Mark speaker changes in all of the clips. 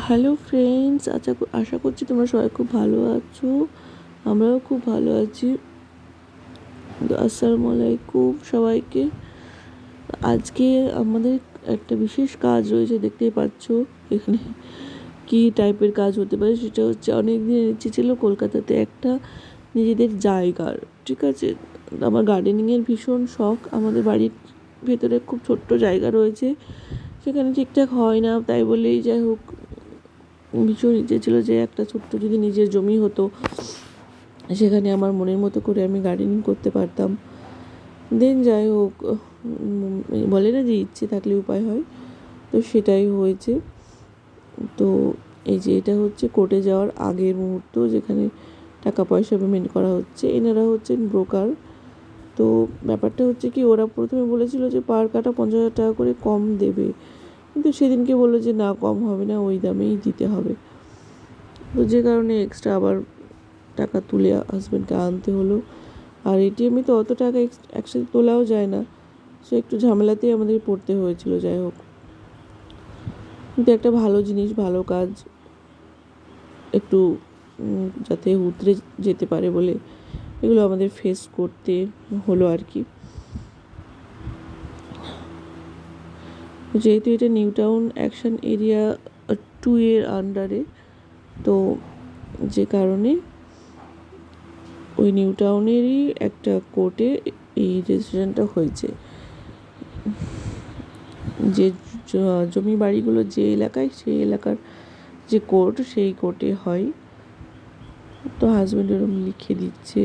Speaker 1: Hello friends, আশা করছি তোমরা সবাই খুব ভালো আছো। আমরাও খুব ভালো আছি। আসসালামু আলাইকুম সবাইকে। আজকে আমাদের একটা বিশেষ কাজ রয়েছে, দেখতেই পাচ্ছ এখানে কি টাইপের কাজ হতে পারে। সেটা হচ্ছে অনেক দিনের ইচ্ছে ছিল কলকাতাতে একটা নিজেদের জায়গার, ঠিক আছে। আমার গার্ডেনিংয়ের ভীষণ শখ। আমাদের বাড়ির ভেতরে খুব ছোট্ট জায়গা রয়েছে, সেখানে ঠিকঠাক হয় না, তাই বলেই যাই হোক ভীষণ ইচ্ছে ছিল যে একটা ছোট্ট যদি নিজের জমি হতো, সেখানে আমার মনের মতো করে আমি গার্ডেনিং করতে পারতাম। দেন যাই হোক, বলে না যে ইচ্ছে থাকলে উপায় হয়, তো সেটাই হয়েছে। তো এই যে এটা হচ্ছে কোর্টে যাওয়ার আগের মুহূর্ত, যেখানে টাকা পয়সা পেমেন্ট করা হচ্ছে। এনারা হচ্ছেন ব্রোকার। তো ব্যাপারটা হচ্ছে কি, ওরা প্রথমে বলেছিল যে পার কাটা 50,000 টাকা করে কম দেবে, কিন্তু সেদিনকে বললো যে না, কম হবে না, ওই দামেই দিতে হবে। তো যে কারণে এক্সট্রা আবার টাকা তুলে হাজব্যান্ডকে আনতে হলো। আর এটিএমে তো অত টাকা একসাথে তোলাও যায় না, সে একটু ঝামেলাতেই আমাদের পড়তে হয়েছিল। যাই হোক, কিন্তু একটা ভালো জিনিস, ভালো কাজ, একটু যাতে উতরে যেতে পারে বলে এগুলো আমাদের ফেস করতে হলো আর কি। যেহেতু এটা নিউ টাউন অ্যাকশন এরিয়া 2 এর আন্ডারে, তো যে কারণে ওই নিউ টাউনেরই একটা কোর্টে এই রেজিস্ট্রেশনটা হয়েছে। যে জমি বাড়িগুলো যে এলাকায়, সেই এলাকার যে কোর্ট, সেই কোর্টে হয়। তো হাজব্যান্ড ওরকম লিখে দিচ্ছে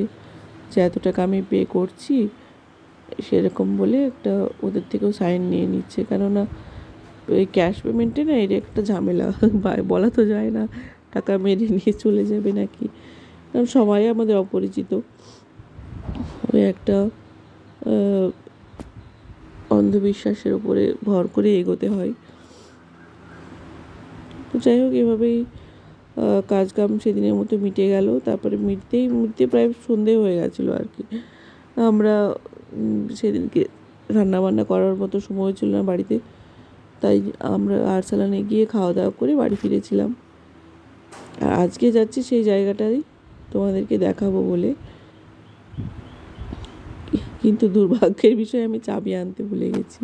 Speaker 1: যে এত টাকা আমি পে করছি, সেরকম বলে একটা ওদের থেকেও সাইন নিয়ে নিচ্ছে। কেননা এই ক্যাশ পেমেন্টে না, এর একটা ঝামেলা, বলা তো যায় না টাকা মেরে নিয়ে চলে যাবে নাকি, কারণ সবাই আমাদের অপরিচিত। ওই একটা অন্ধবিশ্বাসের উপরে ভর করে এগোতে হয়। তো যাই হোক, এভাবেই কাজকাম সেদিনের মতো মিটে গেল। তারপরে মিটতে প্রায় সন্ধে হয়ে গেছিলো আর কি। আমরা সেদিনকে রান্নাবান্না করার মতো সময় ছিল না বাড়িতে, তাই আমরা আরসালানে গিয়ে খাওয়া দাওয়া করে বাড়ি ফিরেছিলাম। আর আজকে যাচ্ছি সেই জায়গাটাই তোমাদেরকে দেখাবো বলে, কিন্তু দুর্ভাগ্যের বিষয়ে আমি চাবি আনতে ভুলে গেছি।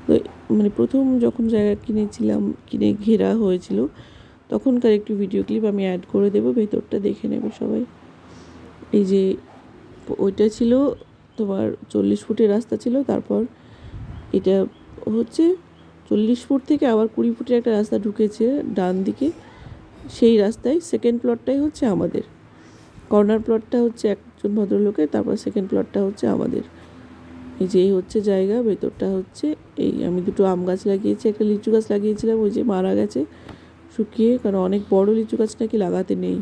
Speaker 1: তো প্রথম যখন জায়গা কিনে ঘেরা হয়েছিল, তখনকার একটু ভিডিও ক্লিপ আমি অ্যাড করে দেবো, ভেতরটা দেখে নেবে সবাই। এই যে ওইটা ছিল তোমার 40 ফুটের রাস্তা ছিল, তারপর এটা হচ্ছে 40 ফুট থেকে আবার 20 ফুটের একটা রাস্তা ঢুকেছে ডান দিকে। সেই রাস্তায় সেকেন্ড প্লটটাই হচ্ছে আমাদের, কর্নার প্লটটা হচ্ছে একজন ভদ্রলোকের, তারপর সেকেন্ড প্লটটা হচ্ছে আমাদের। এই যে এই হচ্ছে জায়গা, ভেতরটা হচ্ছে এই। আমি 2টো আম গাছ লাগিয়েছি, একটা লিচু গাছ লাগিয়েছিলাম, ওই যে মারা গেছে শুকিয়ে, কারণ অনেক বড় লিচু গাছ নাকি লাগাতে নেই।